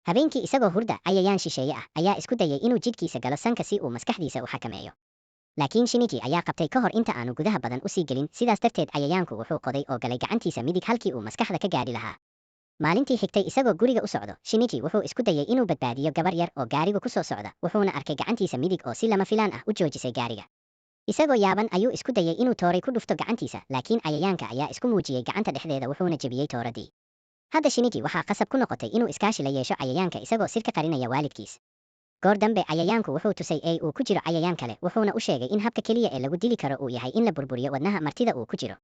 Habeenkii isagoo hurda cayayaan shisheeye ah ayaa isku dayay inuu jidhkiisa galo sanka si uu maskaxdiisa u xakameeyo. Laakiin Shinichi ayaa qabtay ka hor inta aanu gudaha badan u sii gelin, sidaas darteed cayayaanku wuxuu qoday oo galay gacantiisa midig halkii uu maskaxda ka gaadhi lahaa. Maalintii xigtay isagoo guriga u socdo, Shinichi wuxuu isku dayay inuu badbaadiyo gabar yar oo gaariga ku soo socda, wuxuuna arkay gacantiisa midig oo si lama filaan ah u joojisay gaariga. Isagoo yaaban ayuu isku dayay inuu tooray ku dhufto gacantiisa, laakiin cayayaanka ayaa isku muujiyey gacanta dhexdeeda wuxuuna jebiyey tooradii. Hadda Shinichi waxaa qasab ku noqotay inuu iskaashi la yeesho cayayaanka isagoo sir ka qarinaya waalidkiis. Goor dambe cayayaanku wuxuu tusay uu ku jiro cayayaan kale, wuxuuna u sheegay in habka keliya ee lagu dili karo uu yahay in la burburiyo wadnaha martida uu ku jiro.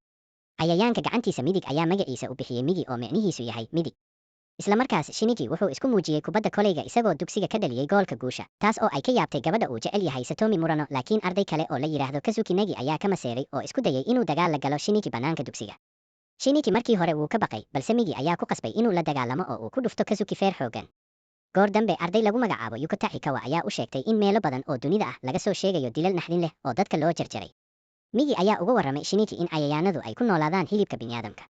Cayayaanka gacantiisa midig ayaa magaciisa u bixiyey Migi oo micnihiisu yahay midig. Isla markaas Shinichi wuxuu isku muujiyey kubadda koleyga isagoo dugsiga ka dhaliyey goolka guusha, taas oo ay ka yaabtay gabadha uu jecel yahay Satomi Murano, laakiin arday kale oo la yiraahdo Kazuki Negi ayaa ka maseeray oo isku dayay inuu dagaal la galo Shinichi banaanka dugsiga. Shinichi markii hore wuu ka baqay, balse Migi ayaa ku qasbay inuu la dagaalamo oo uu ku dhufto Kazuki feer xoogan. Goor dambe arday lagu magacaabo Yukota Hikawa ayaa u sheegtay in meelo badan oo dunida ah laga soo sheegayo dilal naxdin leh oo dadka loo jarjaray. Migi ayaa uga warramay Shinichi in cayayaanadu ay ku noolaadaan hilibka bini'aadamka.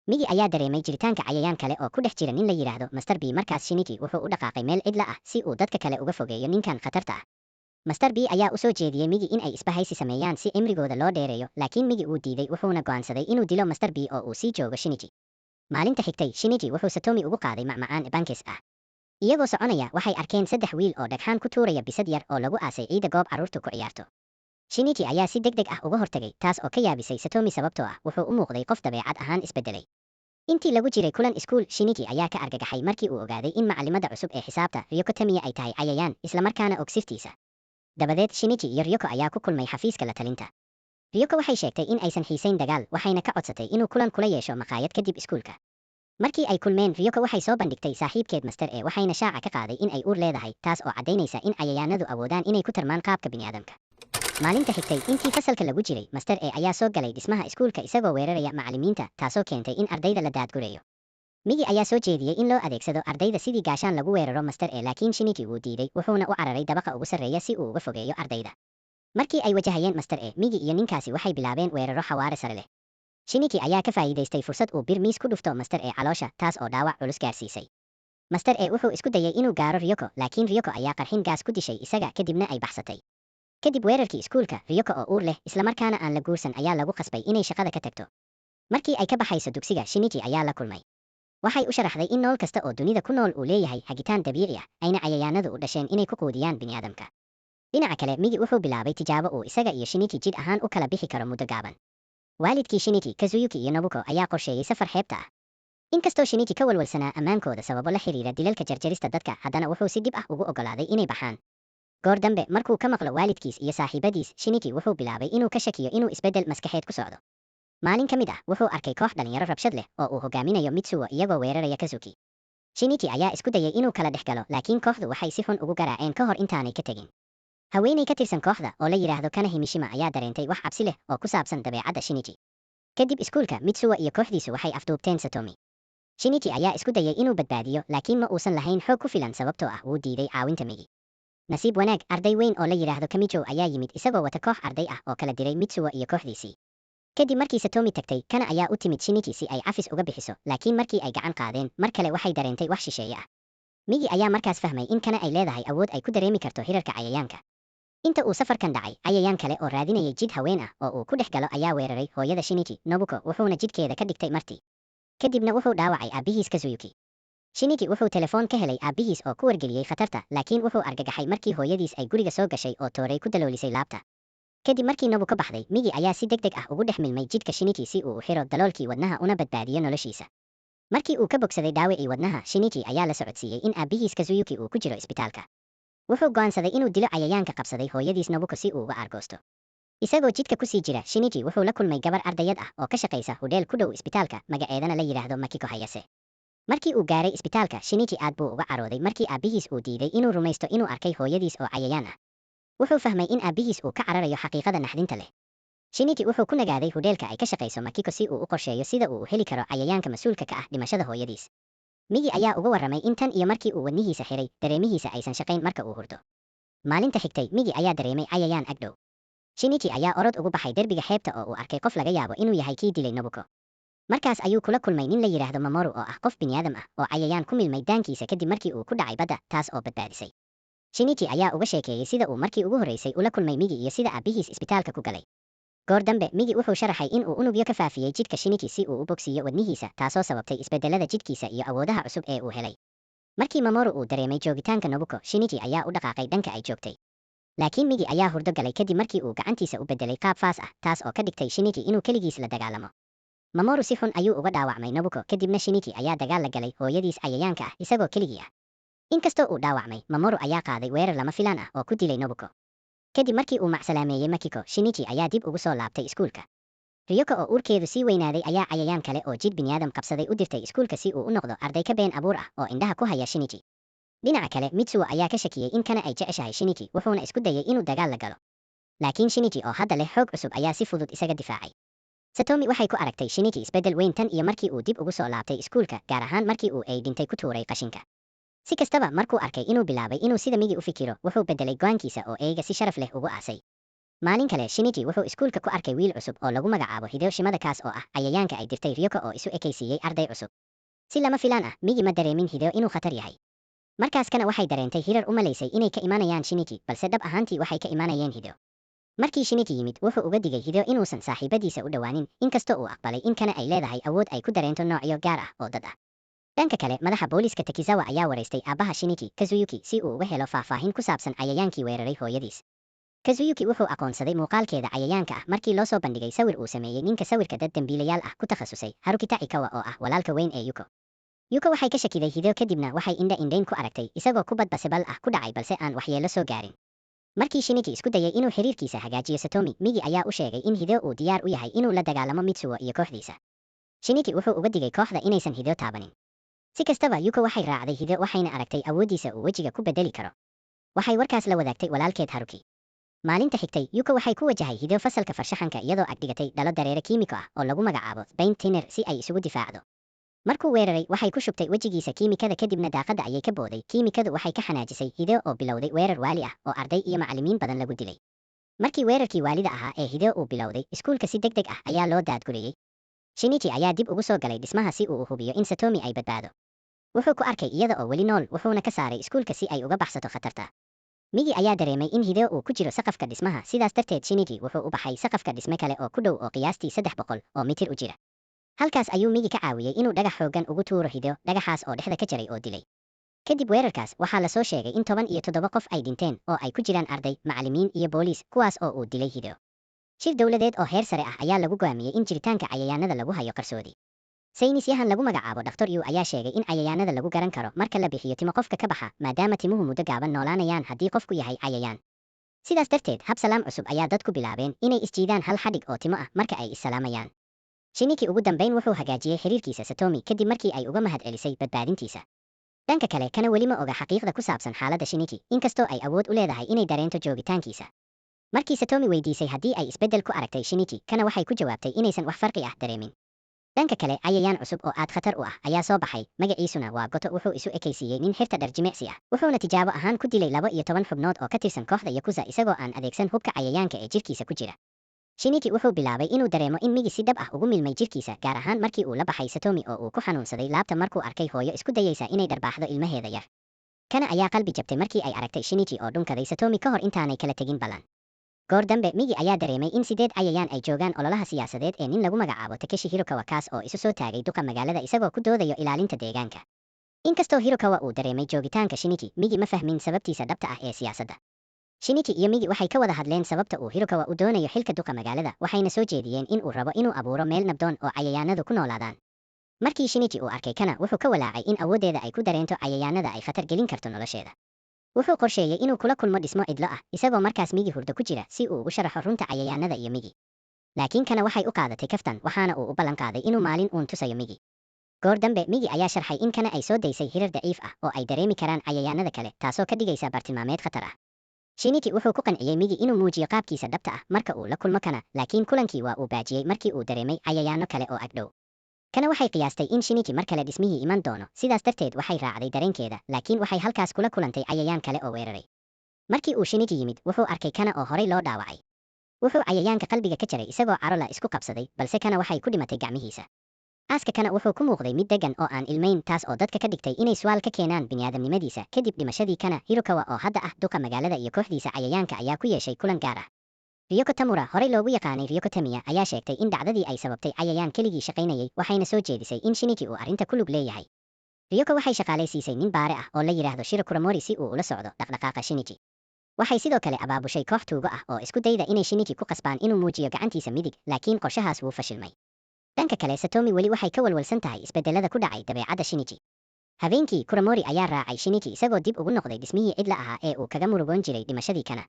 Migi ayaa dareemay jiritaanka cayayaan kale oo ku dhex jira nin la yiraahdo Master B. Markaas Shinichi wuxuu u dhaqaaqay meel cidla ah si uu dadka kale uga fogeeyo ninkan khatarta ah. Master B ayaa u soo jeediyey Migi in ay isbahaysi sameeyaan si cimrigooda loo dheereeyo, laakiin Migi wuu diiday wuxuuna go'aansaday inuu dilo Master B oo uu sii joogo Shinichi. Maalinta xigtay Shinichi wuxuu Satomi ugu qaaday macmacaan bankis ah. Iyagoo soconaya waxay arkeen 3 wiil oo dhagxaan ku tuuraya bisad yar oo lagu aasay ciida goob carruurtu ku ciyaarto. Shinichi ayaa si degdeg ah uga hortagay, taas oo ka yaabisay Satomi sababtoo ah wuxuu u muuqday qof dabeecad ahaan isbedelay. Intii lagu jiray kulan iskuul, Shinichi ayaa ka argagaxay markii uu ogaaday in macallimada cusub ee xisaabta Ryoko Tamiya ay tahay cayayaan, isla markaana og sirtiisa. Dabadeed Shinichi iyo Ryoko ayaa ku kulmay xafiiska la talinta. Ryoko waxay sheegtay in aysan xiisayn dagaal, waxayna ka codsatay inuu kulan kula yeesho maqaayad kadib iskuulka. Markii ay kulmeen, Ryoko waxay soo bandhigtay saaxiibkeed Master E waxayna shaaca ka qaaday in ay uur leedahay, taas oo caddaynaysa in cayayaanadu awoodaan inay ku tarmaan qaabka bini'aadamka. Maalinta xigtay intii fasalka lagu jiray, Master E ayaa soo galay dhismaha iskuulka isagoo weeraraya macallimiinta, taasoo keentay in ardayda la daadgureeyo. Migi ayaa soo jeediyey in loo adeegsado ardayda sidii gaashaan lagu weeraro Master E, laakiin Shinichi wuu diiday, wuxuuna u cararay dabaqa ugu sarreeya si uu uga fogeeyo ardayda. Markii ay wajahayeen Master E, Migi iyo ninkaasi waxay bilaabeen weeraro xawaare sare leh. Shinichi ayaa ka faa'iidaystay fursad uu bir miis ku dhufto Master E caloosha, taas oo dhaawac culus gaarsiisay. Master E wuxuu isku dayay inuu gaaro Ryoko, laakiin Ryoko ayaa qarxin gaas ku dishay isaga kadibna ay baxsatay. Kadib weerarkii iskuulka, Ryoko oo uur leh isla markaana aan la guursan ayaa lagu qasbay inay shaqada ka tagto. Markii ay ka baxayso dugsiga, Shinichi ayaa la kulmay. Waxay u sharaxday in nool kasta oo dunida ku nool uu leeyahay hagitaan dabiici ah, ayna cayayaanadu u dhasheen inay ku quudiyaan bini'aadamka. Dhinaca kale, Migi wuxuu bilaabay tijaabo uu isaga iyo Shinichi jidh ahaan u kala bixi karo muddo gaaban. Waalidkii Shinichi, Kazuyuki iyo Nobuko ayaa qorsheeyey safar xeebta ah. Inkastoo Shinichi ka walwalsanaa ammaankooda sababo la xiriira dilalka jarjarista dadka, haddana wuxuu si dhib ah ugu oggolaaday inay baxaan. Goor dambe markuu ka maqlo waalidkiis iyo saaxiibadiis, Shinichi wuxuu bilaabay inuu ka shakiyo inuu isbeddel maskaxeed ku socdo. Maalin ka mid ah wuxuu arkay koox dhalinyaro rabshad leh oo uu hogaaminayo Mitsuo iyagoo weeraraya Kazuki. Shinichi ayaa isku dayay inuu kala dhex galo, laakiin kooxdu waxay si xun ugu garaaceen ka hor intaanay ka tegin. Haweeney ka tirsan kooxda oo la yiraahdo Kana Himishima ayaa dareentay wax cabsi leh oo ku saabsan dabeecadda Shinichi. Kadib iskuulka, Mitsuo iyo kooxdiisu waxay afduubteen Satomi. Shinichi ayaa isku dayay inuu badbaadiyo, laakiin ma uusan lahayn xoog ku filan sababtoo ah wuu diiday caawinta Migi. Nasiib wanaag, arday weyn oo la yiraahdo Kamicho ayaa yimid isagoo wata koox arday ah oo kala diray Mitsuo iyo kooxdiisii. Kadib markii Satomi tagtay, Kana ayaa u timid Shinichi si ay cafis uga bixiso, laakiin markii ay gacan qaadeen, mar kale waxay dareentay wax shisheeye ah. Migi ayaa markaas fahmay in Kana ay leedahay awood ay ku dareemi karto hirarka cayayaanka. Inta uu safarkan dhacay, cayayaan kale oo raadinayay jidh haween ah oo uu ku dhex galo ayaa weeraray hooyada Shinichi, Nobuko, wuxuuna jidhkeeda ka dhigtay marti. Kadibna wuxuu dhaawacay aabihiis Kazuyuki. Shinichi wuxuu telefoon ka helay aabihiis oo ku wargeliyey khatarta, laakiin wuxuu argagaxay markii hooyadiis ay guriga soo gashay oo tooray ku daloolisay laabta. Kadib markii Nobuko baxday, Migi ayaa si degdeg ah ugu dhex milmay jidhka Shinichi si uu u xiro daloolkii wadnaha una badbaadiyo noloshiisa. Markii uu ka bogsaday dhaawacii wadnaha, Shinichi ayaa la socodsiiyey in aabihiis Kazuyuki uu ku jiro isbitaalka. Wuxuu go'aansaday inuu dilo cayayaanka qabsaday hooyadiis Nobuko si uu uga aargoosto. Isagoo jidka ku sii jira, Shinichi wuxuu la kulmay gabar ardayad ah oo ka shaqaysa hudheel ku dhow isbitaalka, magaceedana la yiraahdo Makiko Hayase. Markii uu gaaray isbitaalka, Shinichi aad buu uga carooday markii aabihiis uu diiday inuu rumaysto inuu arkay hooyadiis oo cayayaan ah. Wuxuu fahmay in aabihiis uu ka cararayo xaqiiqada naxdinta leh. Shinichi wuxuu ku nagaaday hudheelka ay ka shaqayso Makiko si uu u qorsheeyo sida uu u heli karo cayayaanka mas'uulka ka ah dhimashada hooyadiis. Migi ayaa uga warramay in tan iyo markii uu wadnihiisa xiray, dareemihiisa aysan shaqayn marka uu hurdo. Maalinta xigtay, Migi ayaa dareemay cayayaan ag dhow. Shinichi ayaa orod ugu baxay derbiga xeebta oo uu arkay qof laga yaabo inuu yahay kii dilay Nobuko. markaas ayuu kula kulmay nin la yidhaahdo Mamoru oo ah qof bini'aadam ah oo cayayaan ku milmay daankiisa kadib markii uu ku dhacay badda taas oo badbaadisay. Shinichi ayaa uga sheekeeyey sida uu markii ugu horreysay ula kulmay Migi iyo sida aabihiis isbitaalka ku galay. Goor dambe Migi wuxuu sharaxay in uu unugyo ka faafiyey jidhka Shinichi si uu u bogsiiyo wadnihiisa taasoo sababtay isbedelada jidhkiisa iyo awoodaha cusub ee uu helay. Markii Mamoru uu dareemay joogitaanka Nobuko, Shinichi ayaa u dhaqaaqay dhanka ay joogtay. Laakiin Migi ayaa hurdo galay kadib markii uu gacantiisa u bedelay qaab faas ah taas oo ka dhigtay Shinichi inuu keligiis la dagaalamo. Mamoru si xun ayuu uga dhaawacmay Nobuko kadibna Shinichi ayaa dagaal la galay hooyadiis cayayaanka ah isagoo keligii ah. Inkastoo uu dhaawacmay, Mamoru ayaa qaaday weerar lama filaan ah oo ku dilay Nobuko. Kadib markii uu macsalaameeyey Makiko, Shinichi ayaa dib ugu soo laabtay iskuulka. Ryoko oo uurkeedu sii weynaaday ayaa cayayaan kale oo jidh bini'aadam qabsaday u dirtay iskuulka si uu u noqdo arday ka been abuur ah oo indhaha ku haya Shinichi. Dhinaca kale, Mitsuo ayaa ka shakiyey in Kana ay jeceshahay Shinichi wuxuuna isku dayay inuu dagaal la galo. Laakiin Shinichi oo hadda leh xoog cusub ayaa si fudud isaga difaacay. Satomi waxay ku aragtay Shinichi isbedel weyn tan iyo markii uu dib ugu soo laabtay iskuulka, gaar ahaan markii uu ay dhintay ku tuuray qashinka. Si kastaba, markuu arkay inuu bilaabay inuu sida Migi u fikiro, wuxuu bedelay go'aankiisa oo eega si sharaf leh ugu aasay. Maalin kale, Shinichi wuxuu iskuulka ku arkay wiil cusub oo lagu magacaabo Hideo Shimada kaas oo ah cayayaanka ay dirtay Ryoko oo isu ekaysiiyey arday cusub. Si lama filaan ah, Migi ma dareemin Hideo inuu khatar yahay. Markaas Kana waxay dareentay hirar u malaysay inay ka imanayaan Shinichi, balse dhab ahaantii waxay ka imanayeen Hideo. Markii Shinichi yimid, wuxuu uga digay Hideo inuusan saaxiibadiisa u dhowaanin, inkastoo uu aqbalay in Kana ay leedahay awood ay ku dareento noocyo gaar ah oo dad ah. Dhanka kale, madaxa booliiska Takizawa ayaa wareystay aabaha Shinichi, Kazuyuki, si uu uga helo faahfaahin ku saabsan cayayaankii weeraray hooyadiis. Kazuyuki wuxuu aqoonsaday muuqaalkeeda cayayaanka ah markii loo soo bandhigay sawir uu sameeyey ninka sawirka dad dambiilayaal ah ku takhasusay, Harukita Ikawa oo ah walaalka weyn ee Yuko. Yuko waxay ka shakiday Hideo kadibna waxay indhayn ku aragtay isagoo kubad baseball ah ku dhacay balse aan waxyeello soo gaarin. Markii Shinichi isku dayay inuu xiriirkiisa hagaajiyo Satomi, Migi ayaa u sheegay in Hideo uu diyaar u yahay inuu la dagaalamo Mitsuo iyo kooxdiisa. Shinichi wuxuu uga digay kooxda inaysan Hideo taabanin. Si kastaba, Yuko waxay raacday Hideo waxayna aragtay awooddiisa uu wejiga ku bedeli karo. Waxay warkaas la wadaagtay walaalkeed Haruki. Maalinta xigtay, Yuko waxay ku wajahay Hideo fasalka farshaxanka iyadoo agdhigatay dhalo dareere kiimiko ah oo lagu magacaabo paint thinner si ay isugu difaacdo. Markuu weeraray, waxay ku shubtay wejigiisa kiimikada kadibna daaqadda ayay ka booday. Kiimikadu waxay ka xanaajisay Hideo oo bilowday weerar waali ah oo arday iyo macallimiin badan lagu dilay. Markii weerarkii waalida ahaa ee Hideo uu bilowday, iskuulka si degdeg ah ayaa loo daadguriyey. Shinichi ayaa dib ugu soo galay dhismaha si uu u hubiyo in Satomi ay badbaado. Wuxuu ku arkay iyada oo weli nool, wuxuuna ka saaray iskuulka si ay uga baxsato khatarta. Migi ayaa dareemay in Hideo uu ku jiro saqafka dhismaha, sidaas darteed Shinichi wuxuu u baxay saqafka dhisme kale oo ku dhow oo qiyaastii 300 oo mitir u jira. Halkaas ayuu Migi ka caawiyey inuu dhagax xooggan ugu tuuro Hideo, dhagaxaas oo dhexda ka jaray oo dilay. Kadib weerarkaas, waxaa la soo sheegay in 17 qof ay dhinteen oo ay ku jiraan arday, macallimiin iyo booliis, kuwaas oo uu dilay Hideo. Shir dowladeed oo heer sare ah ayaa lagu go'aamiyey in jiritaanka cayayaanada lagu hayo qarsoodi. Saynis yahan lagu magacaabo Dr. Yu ayaa sheegay in cayayaanada lagu garan karo marka la bixiyo timo qofka ka baxa, maadaama timuhu muddo gaaban noolaanayaan haddii qofku yahay cayayaan. Sidaas darteed, hab salaam cusub ayaa dadku bilaabeen inay isjiidaan hal xadhig oo timo ah marka ay issalaamayaan. Shinichi ugu dambayn wuxuu hagaajiyey xiriirkiisa Satomi kadib markii ay uga mahadcelisay badbaadintiisa. Dhanka kale, Kana weli ma oga xaqiiqda ku saabsan xaaladda Shinichi, inkastoo ay awood u leedahay inay dareento joogitaankiisa. Markii Satomi weydiisay haddii ay isbeddel ku aragtay Shinichi, Kana waxay ku jawaabtay inaysan wax farqi ah dareemin. Dhanka kale, cayayaan cusub oo aad khatar u ah ayaa soo baxay, magaciisuna waa Goto. Wuxuu isu ekaysiiyey nin xirta dhar jimicsi ah, wuxuuna tijaabo ahaan ku dilay 12 xubnood oo ka tirsan kooxda Yakuza isagoo aan adeegsan hubka cayayaanka ee jirkiisa ku jira. Shinichi wuxuu bilaabay inuu dareemo in Migi si dhab ah ugu milmay jirkiisa, gaar ahaan markii uu la baxay Satomi oo uu ku xanuunsaday laabta markuu arkay hooyo isku dayaysa inay dharbaaxdo ilmaheeda yar. Kana ayaa qalbi jabtay markii ay aragtay Shinichi oo dhunkaday Satomi ka hor intaanay kala tegin ballan. Goor dambe, Migi ayaa dareemay in 8 cayayaan ay joogaan ololaha siyaasadeed ee nin lagu magacaabo Takeshi Hirokawa kaas oo isu soo taagay duqa magaalada isagoo ku doodayo ilaalinta deegaanka. Inkastoo Hirokawa uu dareemay joogitaanka Shinichi, Migi ma fahmin sababtiisa dhabta ah ee siyaasadda. Shinichi iyo Migi waxay ka wada hadleen sababta uu Hirokawa u doonayo xilka duqa magaalada, waxayna soo jeediyeen in uu rabo inuu abuuro meel nabdoon oo cayayaanadu ku noolaadaan. Markii Shinichi uu arkay Kana, wuxuu ka walaacay in awooddeeda ay ku dareento cayayaanada ay khatar gelin karto nolosheeda. Wuxuu qorsheeyey inuu kula kulmo dhismo cidlo ah, isagoo markaas Migi hurdo ku jira si uu ugu sharaxo runta cayayaanada iyo Migi. Laakiin Kana waxay u qaadatay kaftan, waxaana uu u ballan qaaday inuu maalin uun tusayo Migi. Goor dambe, Migi ayaa sharxay in Kana ay soo daysay hirar daciif ah oo ay dareemi karaan cayayaanada kale, taasoo ka dhigaysa bartilmaameed khatar ah. Shinichi wuxuu ku qanciyey Migi inuu muujiyo qaabkiisa dhabta ah marka uu la kulmo Kana, laakiin kulankii waa uu baajiyey markii uu dareemay cayayaano kale oo agdhow. Kana waxay qiyaastay in Shinichi mar kale dhismihii iman doono, sidaas darteed waxay raacday dareenkeeda, laakiin waxay halkaas kula kulantay cayayaan kale oo weeraray. Markii uu Shinichi yimid, wuxuu arkay Kana oo horay loo dhaawacay. Wuxuu cayayaanka qalbiga ka jaray isagoo caro la isku qabsaday, balse Kana waxay ku dhimatay gacmihiisa. aaska kana wuxuu ku muuqday mid degan oo aan ilmayn, taas oo dadka ka dhigtay inay su'aal ka keenaan bini'aadamnimadiisa. Kadib dhimashadii kana, Hirokawa oo hadda ah duqa magaalada iyo kooxdiisa cayayaanka ayaa ku yeeshay kulan gaar ah. Ryoko Tamura, horey loogu yaqaanay Ryoko Tamiya, ayaa sheegtay in dhacdadii ay sababtay cayayaan keligii shaqaynayay, waxayna soo jeedisay in Shinichi uu arrinta ku lug leeyahay. Ryoko waxay shaqaalaysiisay nin baare ah oo la yiraahdo Shiro Kuramori si uu ula socdo dhaqdhaqaaqa Shinichi. Waxay sidoo kale abaabushay koox tuugo ah oo isku dayda inay Shinichi ku qasbaan inuu muujiyo gacantiisa midig, laakiin qorshahaas wuu fashilmay. Dhanka kale, Satomi weli waxay ka walwalsan tahay isbedelada ku dhacay dabeecadda Shinichi. Habeenkii, Kuramori ayaa raacay Shinichi isagoo dib ugu noqday dhismihii cidla ahaa ee uu kaga murugoon jiray dhimashadii kana.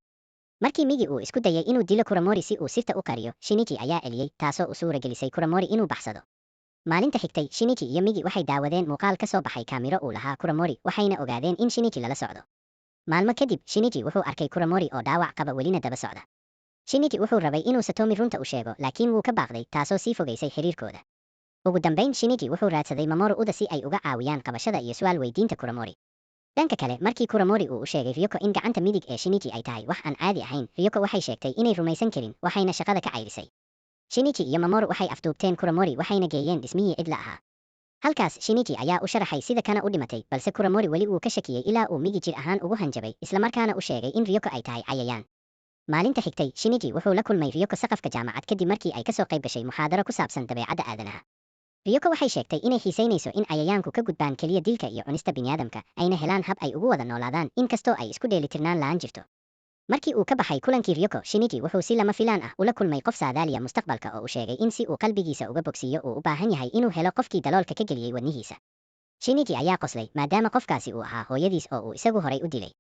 Markii Migi uu isku dayay inuu dilo Kuramori si uu sirta u qariyo, Shinichi ayaa eliyey, taasoo u suura gelisay Kuramori inuu baxsado. Maalinta xigtay, Shinichi iyo Migi waxay daawadeen muuqaal ka soo baxay kaamiro uu lahaa Kuramori, waxayna ogaadeen in Shinichi lala socdo. Maalmo kadib, Shinichi wuxuu arkay Kuramori oo dhaawac qaba welina daba socda. Shinichi wuxuu rabay inuu Satomi runta u sheego, laakiin wuu ka baaqday, taasoo sii fogaysay xiriirkooda. Ugu dambayn, Shinichi wuxuu raadsaday Mamoru Uda si ay uga caawiyaan qabashada iyo su'aal weydiinta Kuramori. Dhanka kale, markii Kuramori uu u sheegay Ryoko in gacanta midig ee Shinichi ay tahay wax aan caadi ahayn, Ryoko waxay sheegtay inay rumaysan karin, waxayna shaqada ka cayrisay. Shinichi iyo Mamoru waxay afduubteen Kuramori waxayna geeyeen dhismihii cidla ahaa. Halkaas, Shinichi ayaa u sharaxay sida kana u dhimatay, balse Kuramori weli wuu ka shakiyey ilaa uu Migi jir ahaan ugu hanjabay, islamarkaana u sheegay in Ryoko ay tahay cayayaan. Maalinta xigtay, Shinichi wuxuu la kulmay Ryoko saqafka jaamacad kadib markii ay ka soo qayb gashay muxaadaro ku saabsan dabeecadda aadanaha. Ryoko waxay sheegtay inay xiisaynayso in cayayaanku ka gudbaan keliya dilka iyo cunista bini'aadamka, ayna helaan hab ay ugu wada noolaadaan inkastoo ay isku dheelitirnaan la'aan jirto. Markii uu ka baxay kulankii Ryoko, Shinichi wuxuu si lama filaan ah ula kulmay qof saadaaliya mustaqbalka oo uu sheegay in si uu qalbigiisa uga bogsiiyo uu u baahan yahay inuu helo qofkii daloolka ka geliyey wadnihiisa. Shinichi ayaa qoslay maadaama qofkaasi uu ahaa hooyadiis oo uu isagu horay u dilay.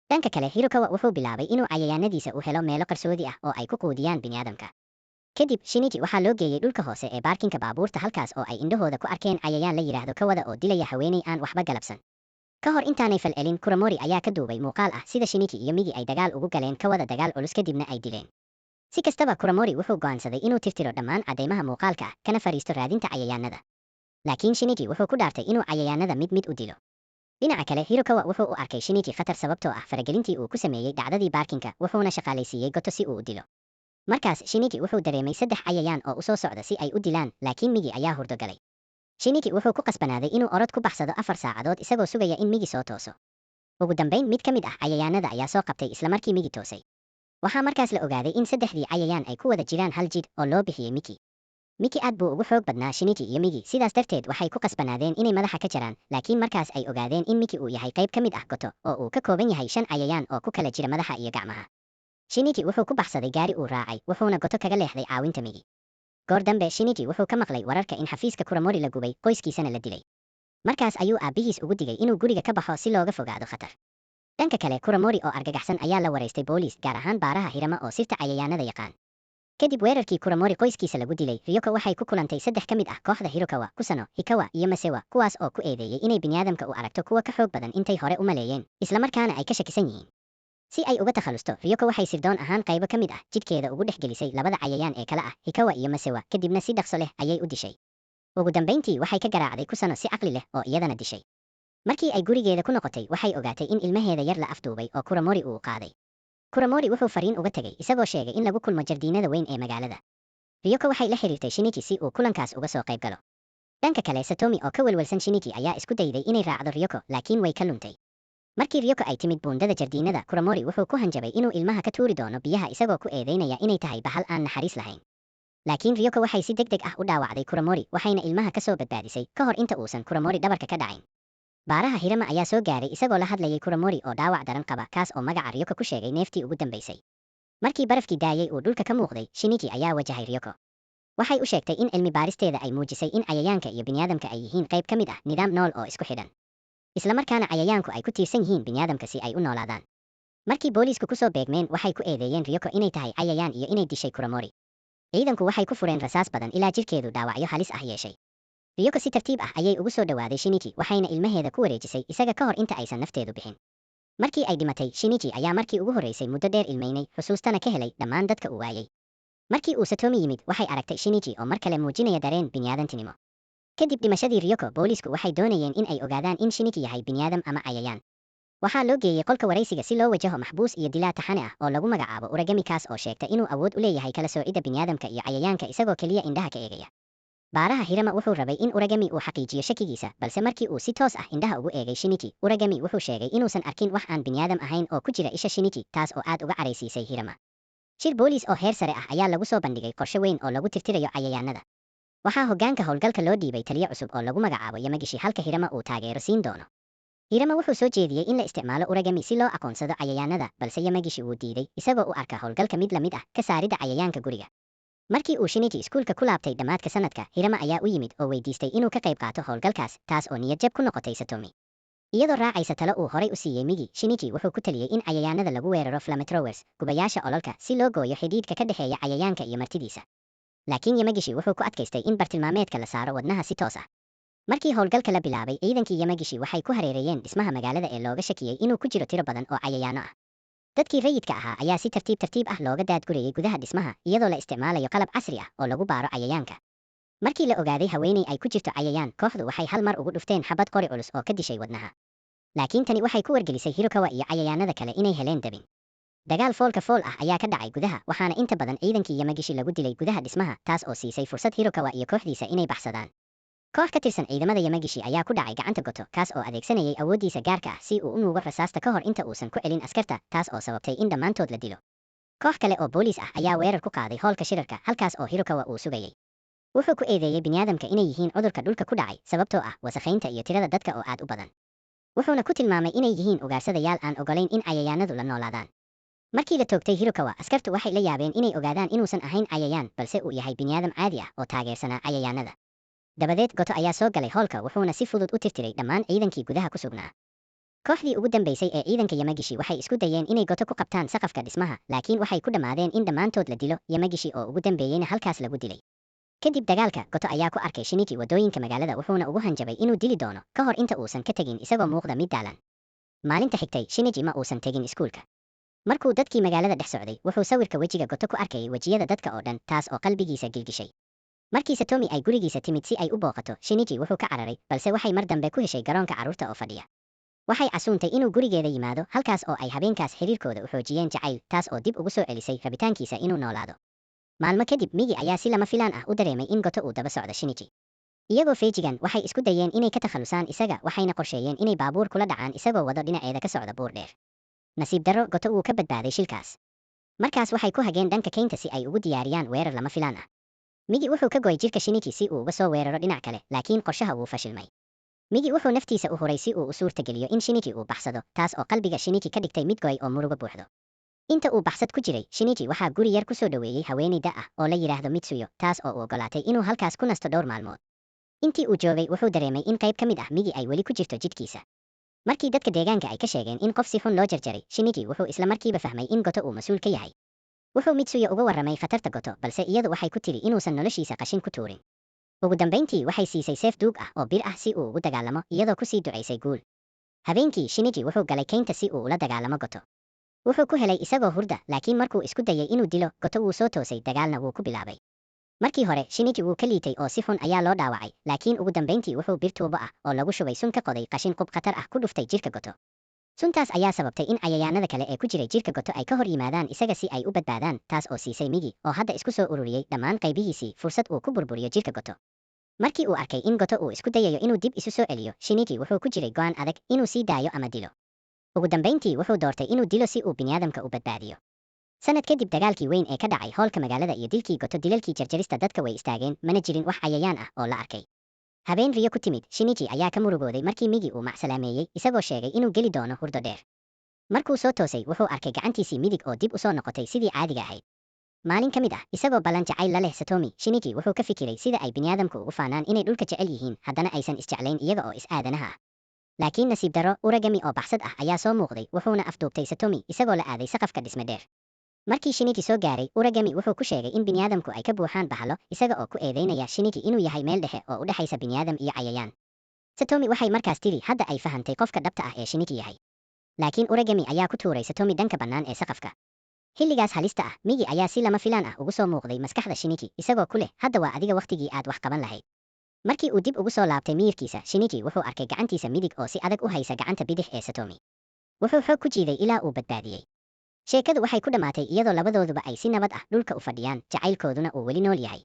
Dhanka kale, Hirokawa wuxuu bilaabay inuu cayayaanadiisa u helo meelo qarsoodi ah oo ay ku quudiyaan bini'aadamka. Kadib, Shinichi waxaa loo geeyey dhulka hoose ee baarkinka baabuurta, halkaas oo ay indhahooda ku arkeen cayayaan la yiraahdo Kawada oo dilaya haweeney aan waxba galabsan. Ka hor intaanay falcelin, Kuramori ayaa ka duubay muuqaal ah sida Shinichi iyo Migi ay dagaal ugu galeen Kawada dagaal culus kadibna ay dileen. Si kastaba, Kuramori wuxuu go'aansaday inuu tirtiro dhammaan caddeymaha muuqaalka ah kana fariisto raadinta cayayaanada. Laakiin Shinichi wuxuu ku dhaartay inuu cayayaanada mid mid u dilo. Dhinaca kale, Hirokawa wuxuu u arkay Shinichi khatar sababtoo ah faragelintii uu ku sameeyey dhacdadii baarkinka, wuxuuna shaqaalaysiiyey Goto si uu u dilo. Markaas, Shinichi wuxuu dareemay 3 cayayaan oo u soo socda si ay u dilaan, laakiin Migi ayaa hurdo galay. Shinichi wuxuu ku qasbanaaday inuu orod ku baxsado 4 saacadood isagoo sugaya in Migi soo tooso. Ugu dambayn, mid ka mid ah cayayaanada ayaa soo qabtay isla markii Migi toosay. Waxaa markaas la ogaaday in 3dii cayayaan ay ku wada jiraan hal jidh oo loo bixiyey Miki. Miki aad buu ugu xoog badnaa Shinichi iyo Migi, sidaas darteed waxay ku qasbanaadeen inay madaxa ka jaraan, laakiin markaas ay ogaadeen in Miki uu yahay qayb ka mid ah Goto, oo uu ka kooban yahay 5 cayayaan oo ku kala jira madaxa iyo gacmaha. Shinichi wuxuu ku baxsaday gaari uu raacay, wuxuuna Goto kaga leexday caawinta Migi. Goor dambe, Shinichi wuxuu ka maqlay wararka in xafiiska Kuramori la gubay, qoyskiisana la dilay. Markaas ayuu aabihiis ugu digay inuu guriga ka baxo si looga fogaado khatar. Dhanka kale, Kuramori oo argagaxsan ayaa la wareystay booliis, gaar ahaan baaraha Hirama oo sirta cayayaanada yaqaan. Kadib weerarkii Kuramori qoyskiisa lagu dilay, Ryoko waxay ku kulantay 3 ka mid ah kooxda Hirokawa, Kusano, Hikawa iyo Masewa, kuwaas oo ku eedeeyey inay bini'aadamka u aragto kuwa ka xoog badan intay hore u maleeyeen, islamarkaana ay ka shakisan yihiin. Si ay uga takhalusto, Ryoko waxay sirdoon ahaan qaybo ka mid ah jidhkeeda ugu dhex gelisay labada cayayaan ee kala ah Hikawa iyo Masewa, kadibna si dhaqso leh ayay u dishay. Ugu dambayntii, waxay ka garaacday Kusano si caqli leh oo iyadana dishay. Markii ay gurigeeda ku noqotay, waxay ogaatay in ilmaheeda yar la afduubay oo Kuramori uu qaaday. Kuramori wuxuu fariin uga tagay isagoo sheegay in lagu kulmo jardiinada weyn ee magaalada. Ryoko waxay la xiriirtay Shinichi si uu kulankaas uga soo qayb galo. Dhanka kale, Satomi oo ka welwelsan Shinichi ayaa isku dayday inay raacdo Ryoko, laakiin way ka luntay. Markii Ryoko ay timid buundada jardiinada, Kuramori wuxuu ku hanjabay inuu ilmaha ka tuuri doono biyaha isagoo ku eedeynaya inay tahay bahal aan naxariis lahayn. Laakiin Ryoko waxay si degdeg ah u dhaawacday Kuramori, waxayna ilmaha ka soo badbaadisay ka hor inta uusan Kuramori dhabarka ka dhacin. Baaraha Hirama ayaa soo gaaray isagoo la hadlayay Kuramori oo dhaawac daran qaba, kaas oo magaca Ryoko ku sheegay neeftii ugu dambaysay. Markii barafkii daayay uu dhulka ka muuqday, Shinichi ayaa wajahay Ryoko. Waxay u sheegtay in cilmi baaristeeda ay muujisay in cayayaanka iyo bini'aadamka ay yihiin qayb ka mid ah nidaam nool oo isku xidhan. Islamarkaana cayayaanku ay ku tiirsan yihiin bini'aadamka si ay u noolaadaan. Markii booliisku ku soo beegmeen, waxay ku eedeeyeen Ryoko inay tahay cayayaan iyo inay dishay Kuramori. Ciidanku waxay ku fureen rasaas badan ilaa jirkeedu dhaawacyo halis ah yeeshay. Ryoko si tartiib ah ayay ugu soo dhawaaday Shinichi, waxayna ilmaheeda ku wareejisay isaga ka hor inta aysan nafteedu bixin. Markii ay dhimatay, Shinichi ayaa markii ugu horreysay muddo dheer ilmeynay, xusuustana ka helay dhammaan dadka uu waayay. Markii uu Satomi yimid, waxay aragtay Shinichi oo mar kale muujinaya dareen bini'aadantinimo. Kadib dhimashadii Ryoko, booliisku waxay doonayeen in ay ogaadaan in Shinichi yahay bini'aadam ama cayayaan. Waxaa loo geeyey qolka waraysiga si loo wajaho maxbuus iyo dilaa taxane ah oo lagu magacaabo Uragami, kaas oo sheegta inuu awood u leeyahay kala soocidda bini'aadamka iyo cayayaanka isagoo keliya indhaha ka eegaya. baaraha Hirama wuxuu rabay in Uragami uu xaqiijiyo shakigiisa, balse markii uu si toos ah indhaha ugu eegay Shinichi, Uragami wuxuu sheegay inuusan arkin wax aan bini'aadam ahayn oo ku jira isha Shinichi, taas oo aad uga caraysiisay Hirama. Shir booliis oo heer sare ah ayaa lagu soo bandhigay qorshe weyn oo lagu tirtirayo cayayaanada. Waxaa hoggaanka howlgalka loo dhiibay taliye cusub oo lagu magacaabo Yamagishi, halka Hirama uu taageero siin doono. Hirama wuxuu soo jeediyey in la isticmaalo Uragami si loo aqoonsado cayayaanada, balse Yamagishi wuu diiday, isagoo u arka howlgalka mid la mid ah ka saaridda cayayaanka guriga. Markii uu Shinichi iskuulka ku laabtay dhammaadka sanadka, Hirama ayaa u yimid oo weydiistay inuu ka qayb qaato howlgalkaas, taas oo niyad jab ku noqotay Satomi. Iyadoo raacaysa talo uu horay u siiyey Migi, Shinichi wuxuu ku taliyey in cayayaanada lagu weeraro flamethrowers, gubayaasha ololka, si loo gooyo xidhiidhka ka dhexeeya cayayaanka iyo martidiisa. Laakiin Yamagishi wuxuu ku adkaystay in bartilmaameedka la saaro wadnaha si toos ah. Markii howlgalka la bilaabay, ciidankii Yamagishi waxay ku hareereeyeen dhismaha magaalada ee looga shakiyey inuu ku jiro tiro badan oo cayayaano ah. Dadkii rayidka ahaa ayaa si tartiib tartiib ah looga daadgurayay gudaha dhismaha, iyadoo la isticmaalayo qalab casri ah oo lagu baaro cayayaanka. Markii la ogaaday haweeney ay ku jirto cayayaan, kooxdu waxay hal mar ugu dhufteen xabad qori culus oo ka dishay wadnaha. Laakiin tani waxay ku wargelisay Hirokawa iyo cayayaanada kale inay heleen dabin. Dagaal foolka fool ah ayaa ka dhacay gudaha, waxaana inta badan ciidankii Yamagishi lagu dilay gudaha dhismaha, taas oo siisay fursad Hirokawa iyo kooxdiisa inay baxsadaan. Koox ka tirsan ciidamada Yamagishi ayaa ku dhacay gacanta Goto, kaas oo adeegsanayay awooddiisa gaarka ah si uu u nuugo rasaasta ka hor inta uusan ku celin askarta, taas oo sababtay in dhammaantood la dilo. Koox kale oo booliis ah ayaa weerar ku qaaday hoolka shirarka, halkaas oo Hirokawa uu sugayay. Wuxuu ku eedeeyey bini'aadamka inay yihiin cudurka dhulka ku dhacay, sababtoo ah wasakhaynta iyo tirada dadka oo aad u badan. Wuxuuna ku tilmaamay inay yihiin ugaarsadayaal aan ogolayn in cayayaanadu la noolaadaan. Markii la toogtay Hirokawa, askartu waxay la yaabeen inay ogaadaan inuusan ahayn cayayaan, balse uu yahay bini'aadam caadi ah oo taageersanaa cayayaanada. Dabadeed Goto ayaa soo galay hoolka, wuxuuna si fudud u tirtiray dhammaan ciidankii gudaha ku sugnaa. Kooxdii ugu dambeysay ee ciidanka Yamagishi waxay isku dayeen inay Goto ku qabtaan saqafka dhismaha, laakiin waxay ku dhammaadeen in dhammaantood la dilo, Yamagishi oo ugu dambeeyeyna halkaas lagu dilay. Kadib dagaalka, Goto ayaa ku arkay Shinichi wadooyinka magaalada, wuxuuna ugu hanjabay inuu dili doono ka hor inta uusan ka tegin, isagoo muuqda mid daalan. Maalinta xigtay, Shinichi ma uusan tegin iskuulka. Markuu dadkii magaalada dhex socday, wuxuu sawirka wejiga Goto ku arkayay wejiyada dadka oo dhan, taas oo qalbigiisa gilgishay. Markii Satomi ay gurigiisa timid si ay u booqato, Shinichi wuxuu ka cararay, balse waxay mar dambe ku heshay garoonka carruurta oo fadhiya. Waxay casuuntay inuu gurigeeda yimaado, halkaas oo ay habeenkaas xiriirkooda u xoojiyeen jacayl, taas oo dib ugu soo celisay rabitaankiisa inuu noolaado. Maalmo kadib, Migi ayaa si lama filaan ah u dareemay in Goto uu daba socdo Shinichi. Iyagoo feejigan, waxay isku dayeen inay ka takhalusaan isaga, waxayna qorsheeyeen inay baabuur kula dhacaan isagoo wado dhinaceeda ka socda buur dheer. Nasiib darro, Goto wuu ka badbaaday shilkaas. Markaas waxay ku hageen dhanka keynta si ay ugu diyaariyaan weerar lama filaan ah. Migi wuxuu ka go'ay jirka Shinichi si uu uga soo weeraro dhinac kale, laakiin qorshaha wuu fashilmay. Migi wuxuu naftiisa u huray si uu u suurtageliyo in Shinichi uu baxsado, taas oo qalbiga Shinichi ka dhigtay mid go'ay oo murugo buuxdo. Inta uu baxsad ku jiray, Shinichi waxaa guri yar ku soo dhoweeyey haweeney da' ah oo la yiraahdo Mitsuyo, taas oo u ogolaatay inuu halkaas ku nasto dhowr maalmood. Intii uu joogay, wuxuu dareemay in qayb ka mid ah Migi ay weli ku jirto jidhkiisa. Markii dadka deegaanka ay ka sheegeen in qof si xun loo jarjaray, Shinichi wuxuu isla markiiba fahmay in Goto uu mas'uul ka yahay. Wuxuu Mitsuyo uga warramay khatarta Goto, balse iyadu waxay ku tiri inuusan noloshiisa qashin ku tuurin. Ugu dambeyntii, waxay siisay seef duug ah oo bir ah si uu ugu dagaalamo, iyadoo ku sii ducaysay guul. Habeenkii, Shinichi wuxuu galay keynta si uu ula dagaalamo Goto. Wuxuu ku helay isagoo hurda, laakiin markuu isku dayay inuu dilo, Goto wuu soo toosay, dagaalna wuu ku bilaabay. Markii hore, Shinichi wuu ka liitay oo si xun ayaa loo dhaawacay, laakiin ugu dambeyntii wuxuu bir tuubo ah oo lagu shubay sun ka qoday qashin qub khatar ah ku dhuftay jirka Goto. Suntaas ayaa sababtay in cayayaanada kale ee ku jiray jirka Goto ay ka hor yimaadaan isaga si ay u badbaadaan, taas oo siisay Migi, oo hadda isku soo ururiyey dhammaan qaybihiisii, fursad uu ku burburiyo jirka Goto. Markii uu arkay in Goto uu isku dayayo inuu dib isu soo celiyo, Shinichi wuxuu ku jiray go'aan adag inuu sii daayo ama dilo. Ugu dambeyntii, wuxuu doortay inuu dilo si uu bini'aadamka u badbaadiyo. Sanad kadib, dagaalkii weyn ee ka dhacay hoolka magaalada iyo dilkii Goto, dilalkii jarjarista dadka way istaageen, mana jirin wax cayayaan ah oo la arkay. Habeen riyo ku timid, Shinichi ayaa ka murugooday markii Migi uu macsalaameeyey, isagoo sheegay inuu geli doono hurdo dheer. Markuu soo toosay, wuxuu arkay gacantiisii midig oo dib u soo noqotay sidii caadiga ahayd. Maalin ka mid ah, isagoo ballan jacayl la leh Satomi, Shinichi wuxuu ka fikiray sida ay bini'aadamku ugu faanaan inay dhulka jecel yihiin, haddana aysan isjeclayn iyaga oo is-aadanaha ah. Laakiin nasiib darro, Uragami oo baxsad ah ayaa soo muuqday, wuxuuna afduubtay Satomi isagoo la aaday saqafka dhisme dheer. Markii Shinichi soo gaaray, Uragami wuxuu ku sheegay in bini'aadamku ay ka buuxaan bahalo, isaga oo ku eedeynaya Shinichi inuu yahay meel dhexe oo u dhexaysa bini'aadam iyo cayayaan. Satomi waxay markaas tiri hadda ay fahantay qofka dhabta ah ee Shinichi yahay. Laakiin Uragami ayaa ku tuuray Satomi dhanka bannaan ee saqafka. Xilligaas halista ah, Migi ayaa si lama filaan ah ugu soo muuqday maskaxda Shinichi, isagoo ku leh hadda waa adiga waqtigii aad wax qaban lahayd. Markii uu dib ugu soo laabtay miyirkiisa, Shinichi wuxuu arkay gacantiisa midig oo si adag u haysa gacanta bidix ee Satomi. Wuxuu xoog ku jiiday ilaa uu badbaadiyey. Sheekadu waxay ku dhammaatay iyadoo labadooduba ay si nabad ah dhulka u fadhiyaan, jacaylkooduna uu weli nool yahay.